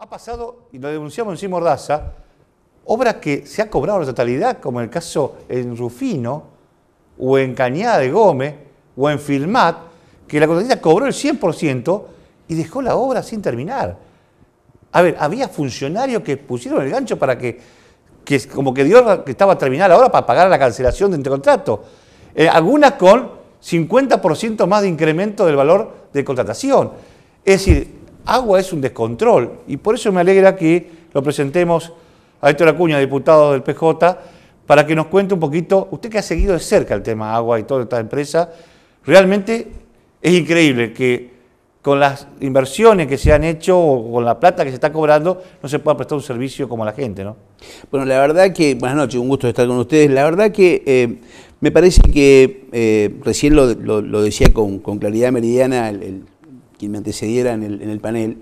Ha pasado, y lo denunciamos en Mordaza, obras que se ha cobrado la totalidad, como en el caso en Rufino, o en Cañada de Gómez, o en Filmat, que la contratista cobró el 100% y dejó la obra sin terminar. A ver, había funcionarios que pusieron el gancho para que como que dio que estaba terminada la obra para pagar la cancelación de contrato. Algunas con 50% más de incremento del valor de contratación. Es decir, agua es un descontrol y por eso me alegra que lo presentemos a Héctor Acuña, diputado del PJ, para que nos cuente un poquito, usted que ha seguido de cerca el tema agua y toda esta empresa, realmente es increíble que con las inversiones que se han hecho o con la plata que se está cobrando no se pueda prestar un servicio como la gente, ¿no? Bueno, la verdad que, buenas noches, un gusto estar con ustedes. La verdad que me parece que, recién lo decía con claridad meridiana quien me antecediera en el panel,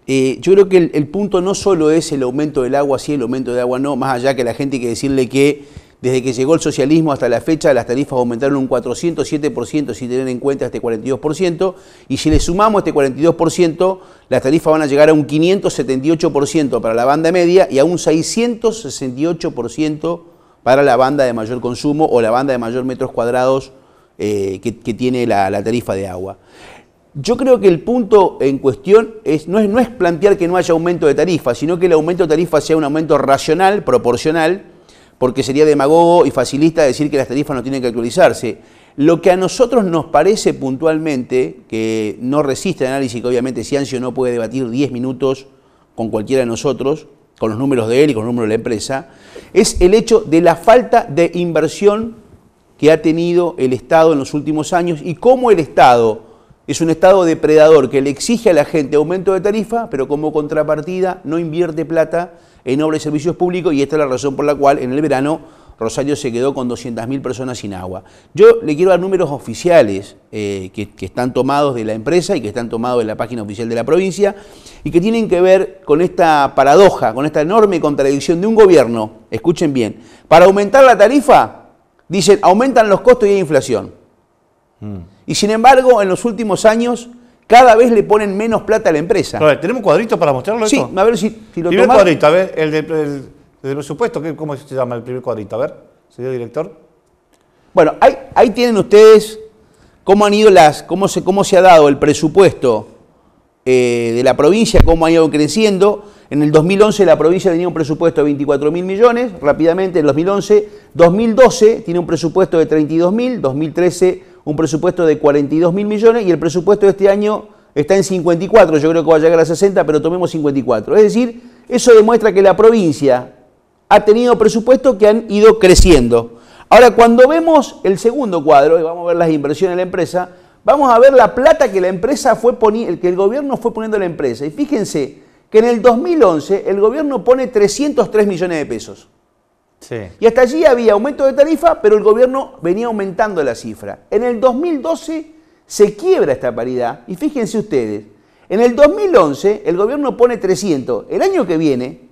yo creo que el punto no solo es el aumento del agua, sí, el aumento de agua no, más allá que a la gente hay que decirle que desde que llegó el socialismo hasta la fecha las tarifas aumentaron un 407% sin tener en cuenta este 42%, y si le sumamos este 42%, las tarifas van a llegar a un 578% para la banda media y a un 668% para la banda de mayor consumo o la banda de mayor metros cuadrados que tiene la tarifa de agua. Yo creo que el punto en cuestión no es plantear que no haya aumento de tarifa, sino que el aumento de tarifa sea un aumento racional, proporcional, porque sería demagogo y facilista decir que las tarifas no tienen que actualizarse. Lo que a nosotros nos parece puntualmente, que no resiste análisis, que obviamente Ciancio no puede debatir 10 minutos con cualquiera de nosotros, con los números de él y con los números de la empresa, es el hecho de la falta de inversión que ha tenido el Estado en los últimos años y cómo el Estado es un Estado depredador que le exige a la gente aumento de tarifa, pero como contrapartida no invierte plata en obras y servicios públicos, y esta es la razón por la cual en el verano Rosario se quedó con 200.000 personas sin agua. Yo le quiero dar números oficiales que están tomados de la empresa y que están tomados de la página oficial de la provincia y que tienen que ver con esta paradoja, con esta enorme contradicción de un gobierno, escuchen bien, para aumentar la tarifa, dicen aumentan los costos y hay inflación. Y sin embargo, en los últimos años, cada vez le ponen menos plata a la empresa. Pero, ¿tenemos cuadritos para mostrarlo? Sí, esto? a ver si lo primer tomás. cuadrito, a ver, el del presupuesto, ¿cómo se llama el primer cuadrito? A ver, señor director. Bueno, ahí tienen ustedes cómo han ido cómo se ha dado el presupuesto de la provincia, cómo ha ido creciendo. En el 2011 la provincia tenía un presupuesto de 24.000 millones, rápidamente en 2011. 2012 tiene un presupuesto de 32.000, 2013 un presupuesto de 42.000 millones y el presupuesto de este año está en 54, yo creo que va a llegar a 60, pero tomemos 54. Es decir, eso demuestra que la provincia ha tenido presupuestos que han ido creciendo. Ahora, cuando vemos el segundo cuadro, y vamos a ver las inversiones de la empresa, vamos a ver la plata que la empresa que el gobierno fue poniendo a la empresa. Y fíjense que en el 2011 el gobierno pone 303 millones de pesos. Sí. Y hasta allí había aumento de tarifa, pero el gobierno venía aumentando la cifra. En el 2012 se quiebra esta paridad y fíjense ustedes, en el 2011 el gobierno pone 300. El año que viene,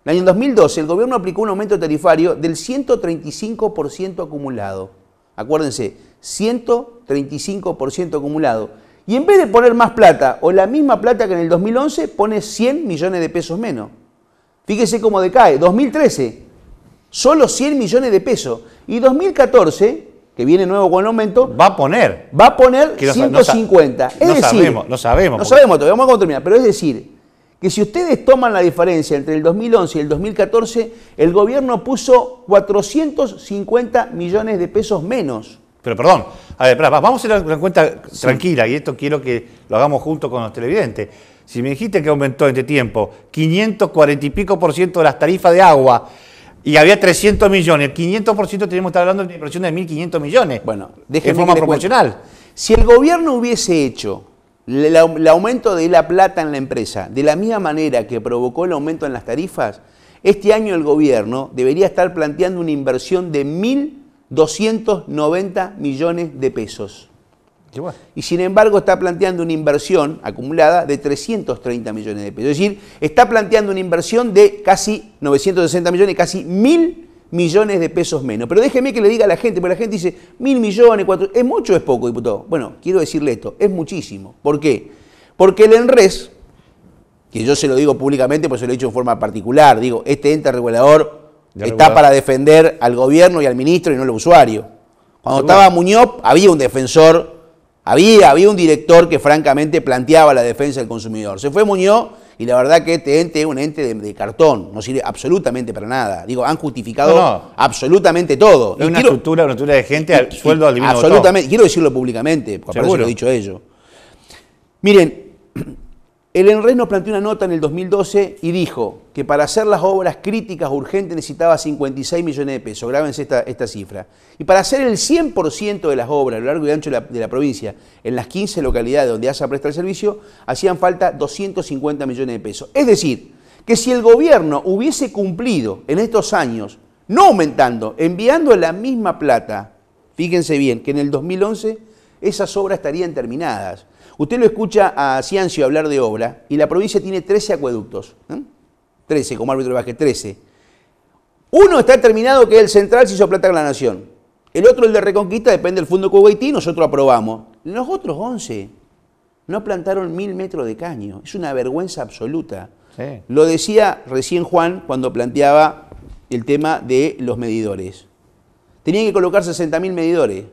el año 2012, el gobierno aplicó un aumento tarifario del 135% acumulado. Acuérdense, 135% acumulado. Y en vez de poner más plata o la misma plata que en el 2011, pone 100 millones de pesos menos. Fíjense cómo decae. 2013. Solo 100 millones de pesos. Y 2014, que viene nuevo con el aumento, va a poner 150. No sabemos todavía, vamos a terminar. Pero es decir, que si ustedes toman la diferencia entre el 2011 y el 2014, el gobierno puso 450 millones de pesos menos. Pero perdón, a ver, vamos a hacer una cuenta tranquila, y esto quiero que lo hagamos junto con los televidentes. Si me dijiste que aumentó en este tiempo 540 y pico % de las tarifas de agua, y había 300 millones, 500% tenemos que estar hablando de una inversión de 1.500 millones. Bueno, de forma proporcional. Si el gobierno hubiese hecho el aumento de la plata en la empresa de la misma manera que provocó el aumento en las tarifas, este año el gobierno debería estar planteando una inversión de 1.290 millones de pesos. Y sin embargo está planteando una inversión acumulada de 330 millones de pesos. Es decir, está planteando una inversión de casi 960 millones, casi 1.000 millones de pesos menos. Pero déjeme que le diga a la gente, porque la gente dice, 1.000 millones, ¿es mucho o es poco, diputado? Bueno, quiero decirle esto, es muchísimo. ¿Por qué? Porque el ENRES que yo se lo digo públicamente, pues se lo he dicho en forma particular. Digo, este ente regulador está regulador. para defender al gobierno y al ministro y no al usuario. Cuando Seguro. estaba Muñoz, había un defensor, había un director que francamente planteaba la defensa del consumidor. Se fue Muñoz y la verdad que este ente es un ente de cartón, no sirve absolutamente para nada. Digo, han justificado absolutamente todo. Es una estructura de gente al sueldo al divino absolutamente, quiero decirlo públicamente, porque aparte se lo he dicho a ellos. Miren, el ENRES nos planteó una nota en el 2012 y dijo que para hacer las obras críticas urgentes necesitaba 56 millones de pesos, grábense esta cifra. Y para hacer el 100% de las obras a lo largo y ancho de la provincia, en las 15 localidades donde ASA presta el servicio, hacían falta 250 millones de pesos. Es decir, que si el gobierno hubiese cumplido en estos años, no aumentando, enviando la misma plata, fíjense bien, que en el 2011 esas obras estarían terminadas. Usted lo escucha a Ciancio hablar de obra y la provincia tiene 13 acueductos. 13, como árbitro de básquet, 13. Uno está terminado, que es el central, se hizo plata con la Nación. El otro, el de Reconquista, depende del Fondo Cubaití, nosotros aprobamos. Los otros 11 no plantaron 1000 metros de caño. Es una vergüenza absoluta. Sí. Lo decía recién Juan cuando planteaba el tema de los medidores. Tenían que colocar 60.000 medidores.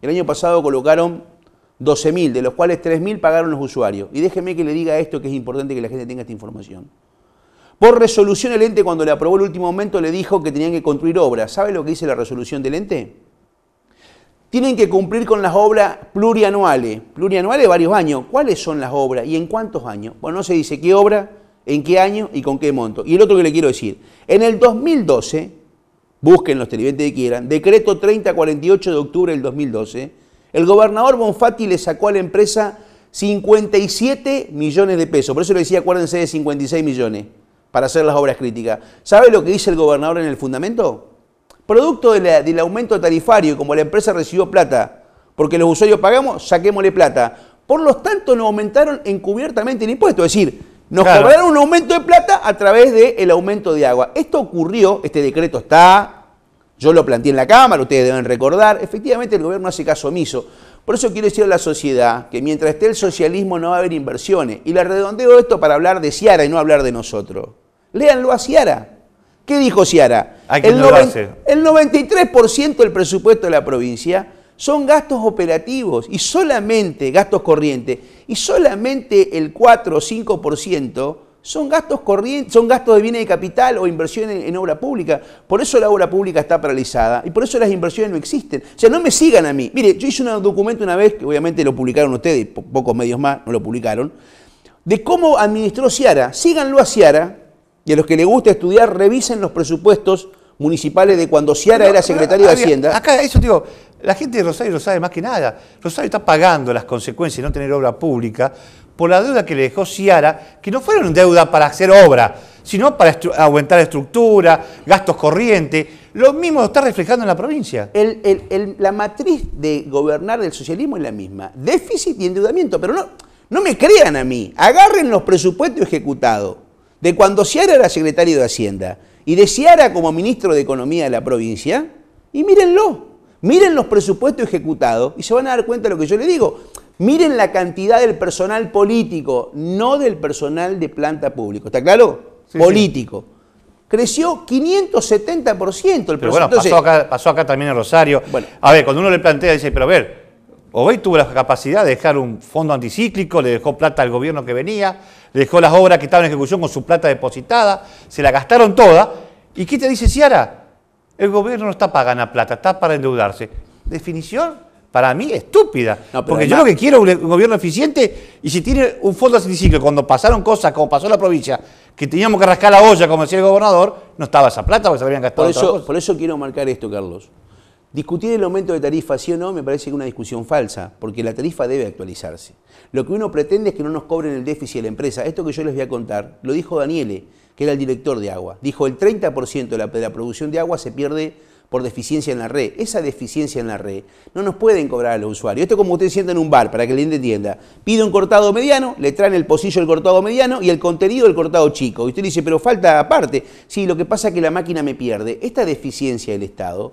El año pasado colocaron 12.000, de los cuales 3.000 pagaron los usuarios. Y déjeme que le diga esto, que es importante que la gente tenga esta información. Por resolución el ente, cuando le aprobó el último momento, le dijo que tenían que construir obras. ¿Sabe lo que dice la resolución del ente? Tienen que cumplir con las obras plurianuales. Plurianuales, varios años. ¿Cuáles son las obras y en cuántos años? Bueno, no se dice qué obra, en qué año y con qué monto. Y el otro que le quiero decir, en el 2012, busquen los televidentes que quieran, decreto 3048 de octubre del 2012, el gobernador Bonfatti le sacó a la empresa 57 millones de pesos. Por eso le decía, acuérdense de 56 millones para hacer las obras críticas. ¿Sabe lo que dice el gobernador en el fundamento? Producto del aumento tarifario, como la empresa recibió plata, porque los usuarios pagamos, saquémosle plata. Por lo tanto, nos aumentaron encubiertamente el impuesto. Es decir, nos cobraron un aumento de plata a través del aumento de agua. Esto ocurrió, este decreto está... Yo lo planteé en la Cámara, ustedes deben recordar, efectivamente el gobierno hace caso omiso. Por eso quiero decir a la sociedad que mientras esté el socialismo no va a haber inversiones. Y le redondeo esto para hablar de Ciara y no hablar de nosotros. Léanlo a Ciara. ¿Qué dijo Ciara? El 93% del presupuesto de la provincia son gastos operativos y solamente gastos corrientes. Y solamente el 4 o 5% son gastos corrientes, son gastos de bienes de capital o inversiones en obra pública. Por eso la obra pública está paralizada y por eso las inversiones no existen. O sea, no me sigan a mí. Mire, yo hice un documento una vez, que obviamente lo publicaron ustedes, pocos medios más no lo publicaron, de cómo administró Ciara. Síganlo a Ciara y a los que les gusta estudiar, revisen los presupuestos municipales de cuando Ciara era secretario de Hacienda. Acá, eso digo, la gente de Rosario lo sabe más que nada. Rosario está pagando las consecuencias de no tener obra pública por la deuda que le dejó Ciara, que no fueron deuda para hacer obra, sino para aumentar estructura, gastos corrientes. Lo mismo está reflejando en la provincia. La matriz de gobernar del socialismo es la misma. Déficit y endeudamiento. Pero no me crean a mí. Agarren los presupuestos ejecutados de cuando Ciara era secretario de Hacienda y de Ciara como ministro de Economía de la provincia y mírenlo. Miren los presupuestos ejecutados y se van a dar cuenta de lo que yo les digo. Miren la cantidad del personal político, no del personal de planta público. ¿Está claro? Sí, político. Sí. Creció 570% el presupuesto. Pero bueno, pasó acá también en Rosario. Bueno. A ver, cuando uno le plantea, dice, pero a ver, Obey tuvo la capacidad de dejar un fondo anticíclico, le dejó plata al gobierno que venía, le dejó las obras que estaban en ejecución con su plata depositada, se la gastaron toda. ¿Y qué te dice Ciara? El gobierno no está para ganar plata, está para endeudarse. Definición, para mí, estúpida. No, porque además, yo lo que quiero es un gobierno eficiente y si tiene un fondo anticíclico, cuando pasaron cosas como pasó en la provincia, que teníamos que rascar la olla, como decía el gobernador, no estaba esa plata porque se habían gastado. Por eso quiero marcar esto, Carlos. Discutir el aumento de tarifa, sí o no, me parece que es una discusión falsa, porque la tarifa debe actualizarse. Lo que uno pretende es que no nos cobren el déficit de la empresa. Esto que yo les voy a contar, lo dijo Daniele, que era el director de agua. Dijo, el 30% de la producción de agua se pierde por deficiencia en la red. Esa deficiencia en la red no nos pueden cobrar a los usuarios. Esto es como usted sienta en un bar, para que el cliente entienda. Pide un cortado mediano, le traen el pocillo del cortado mediano y el contenido del cortado chico. Y usted dice, pero falta aparte. Sí, lo que pasa es que la máquina me pierde. Esta deficiencia del Estado,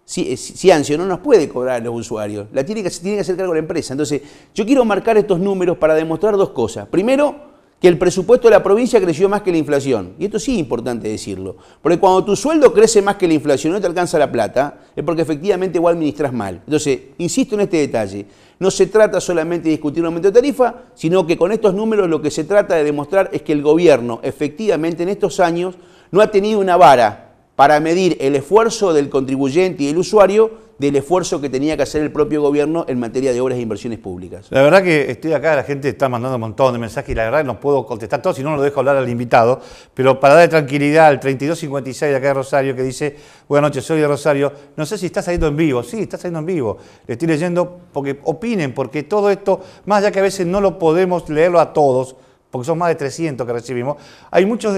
Ciancio no nos puede cobrar a los usuarios, tiene que hacer cargo la empresa. Entonces, yo quiero marcar estos números para demostrar dos cosas. Primero, que el presupuesto de la provincia creció más que la inflación. Y esto sí es importante decirlo. Porque cuando tu sueldo crece más que la inflación y no te alcanza la plata, es porque efectivamente vos administras mal. Entonces, insisto en este detalle. No se trata solamente de discutir un aumento de tarifa, sino que con estos números lo que se trata de demostrar es que el gobierno efectivamente en estos años no ha tenido una vara para medir el esfuerzo del contribuyente y del usuario del esfuerzo que tenía que hacer el propio gobierno en materia de obras e inversiones públicas. La verdad que estoy acá, la gente está mandando un montón de mensajes y la verdad que no puedo contestar todos, si no lo dejo hablar al invitado, pero para darle tranquilidad al 3256 de acá de Rosario que dice, buenas noches, soy de Rosario, no sé si está saliendo en vivo, sí, está saliendo en vivo, le estoy leyendo porque opinen, porque todo esto, más allá que a veces no lo podemos leerlo a todos, porque son más de 300 que recibimos, hay muchos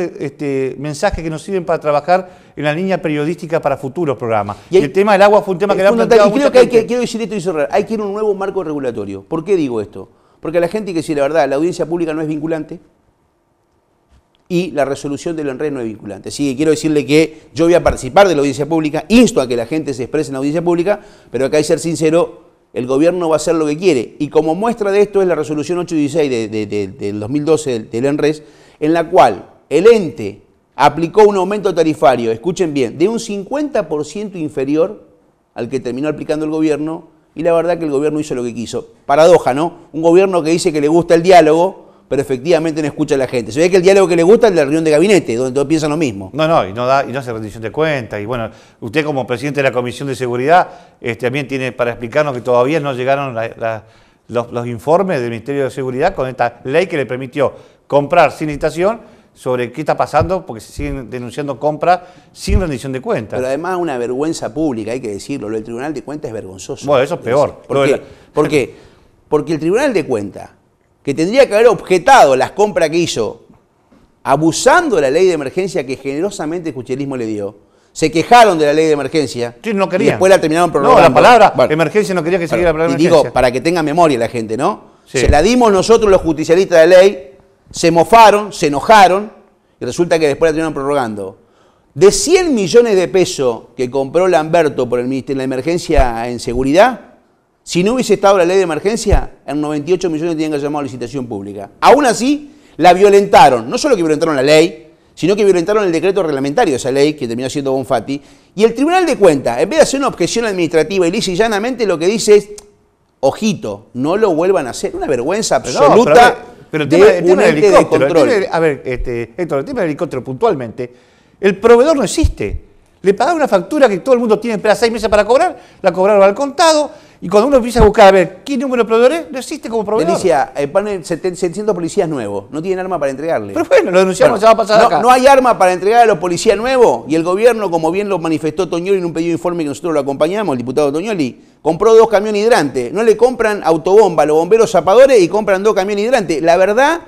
mensajes que nos sirven para trabajar en la línea periodística para futuros programas. Y el tema del agua fue un tema que le ha planteado mucha gente. Quiero decir esto y cerrar, hay que ir a un nuevo marco regulatorio. ¿Por qué digo esto? Porque a la gente hay que decir la verdad, la audiencia pública no es vinculante y la resolución del ENRES no es vinculante. Así que quiero decirle que yo voy a participar de la audiencia pública, insto a que la gente se exprese en la audiencia pública, pero acá hay que ser sincero, el gobierno va a hacer lo que quiere. Y como muestra de esto es la resolución 816 del 2012 del ENRES, en la cual el ente aplicó un aumento tarifario, escuchen bien, de un 50% inferior al que terminó aplicando el gobierno, y la verdad que el gobierno hizo lo que quiso. Paradoja, ¿no? Un gobierno que dice que le gusta el diálogo, pero efectivamente no escucha a la gente. Se ve que el diálogo que le gusta es el de la reunión de gabinete, donde todos piensan lo mismo. No, y no hace rendición de cuentas. Y bueno, usted como presidente de la Comisión de Seguridad también tiene para explicarnos que todavía no llegaron los informes del Ministerio de Seguridad con esta ley que le permitió comprar sin licitación sobre qué está pasando, porque se siguen denunciando compras sin rendición de cuentas. Pero además una vergüenza pública, hay que decirlo, lo del Tribunal de Cuentas es vergonzoso. Bueno, eso es peor. ¿Por qué? Porque el Tribunal de Cuentas, que tendría que haber objetado las compras que hizo, abusando de la ley de emergencia que generosamente el kirchnerismo le dio, se quejaron de la ley de emergencia sí, no querían. Y después la terminaron prorrogando. No, la palabra emergencia no quería que siguiera la palabra emergencia. Digo, para que tenga memoria la gente, ¿no? Sí. Se la dimos nosotros los justicialistas de la ley, se mofaron, se enojaron, y resulta que después la terminaron prorrogando. De 100 millones de pesos que compró Lamberto por el Ministerio de la Emergencia en Seguridad, si no hubiese estado la ley de emergencia, en 98 millones tenían que llamar a licitación pública. Aún así, la violentaron. No solo que violentaron la ley, sino que violentaron el decreto reglamentario de esa ley, que terminó siendo Bonfatti. Y el Tribunal de Cuentas, en vez de hacer una objeción administrativa y lisa y llanamente, lo que dice es, ojito, no lo vuelvan a hacer. Una vergüenza absoluta pero el de tema un ente de control. Héctor, el tema del helicóptero puntualmente, el proveedor no existe. Le pagaron una factura que todo el mundo tiene, espera 6 meses para cobrar, la cobraron al contado, y cuando uno empieza a buscar a ver qué número de proveedores, no existe como proveedor. Delicia, ponen 700 policías nuevos, no tienen arma para entregarle. Pero bueno, lo denunciamos, se va a pasar acá. No hay arma para entregar a los policías nuevos, y el gobierno, como bien lo manifestó Toñoli en un pedido de informe que nosotros lo acompañamos, el diputado Toñoli, compró 2 camiones hidrantes. No le compran autobomba a los bomberos zapadores y compran 2 camiones hidrantes. La verdad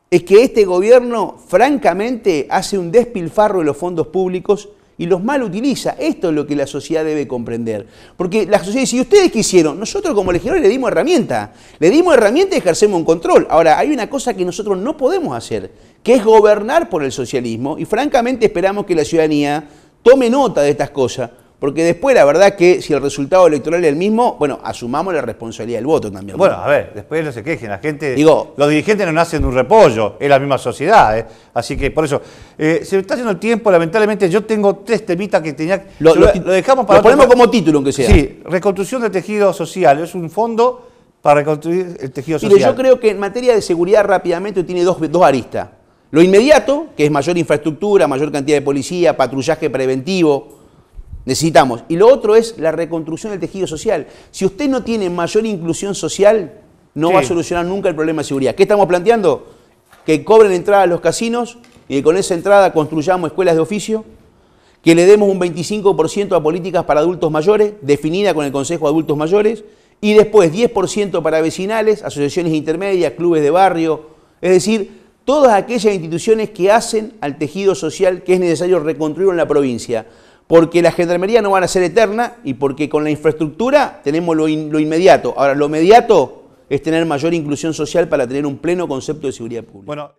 es que este gobierno, francamente, hace un despilfarro de los fondos públicos y los mal utiliza. Esto es lo que la sociedad debe comprender. Porque la sociedad dice, ¿y ustedes qué hicieron? Nosotros como legisladores le dimos herramientas. Le dimos herramientas y ejercemos un control. Ahora, hay una cosa que nosotros no podemos hacer, que es gobernar por el socialismo. Y francamente esperamos que la ciudadanía tome nota de estas cosas. Porque después, la verdad que si el resultado electoral es el mismo, bueno, asumamos la responsabilidad del voto también. Bueno, a ver, después no se quejen, la gente, los dirigentes no nacen de un repollo, es la misma sociedad, así que por eso, se está haciendo el tiempo, lamentablemente yo tengo 3 temitas que tenía, lo dejamos para... Lo ponemos como título, aunque sea. Sí, reconstrucción del tejido social, es un fondo para reconstruir el tejido social. Mire, yo creo que en materia de seguridad rápidamente tiene dos aristas. Lo inmediato, que es mayor infraestructura, mayor cantidad de policía, patrullaje preventivo, necesitamos. Y lo otro es la reconstrucción del tejido social. Si usted no tiene mayor inclusión social, no va a solucionar nunca el problema de seguridad. ¿Qué estamos planteando? Que cobren entrada a los casinos y que con esa entrada construyamos escuelas de oficio, que le demos un 25% a políticas para adultos mayores, definida con el Consejo de Adultos Mayores, y después 10% para vecinales, asociaciones intermedias, clubes de barrio, es decir, todas aquellas instituciones que hacen al tejido social que es necesario reconstruir en la provincia. Porque las gendarmerías no van a ser eternas y porque con la infraestructura tenemos lo inmediato. Ahora, lo inmediato es tener mayor inclusión social para tener un pleno concepto de seguridad pública. Bueno.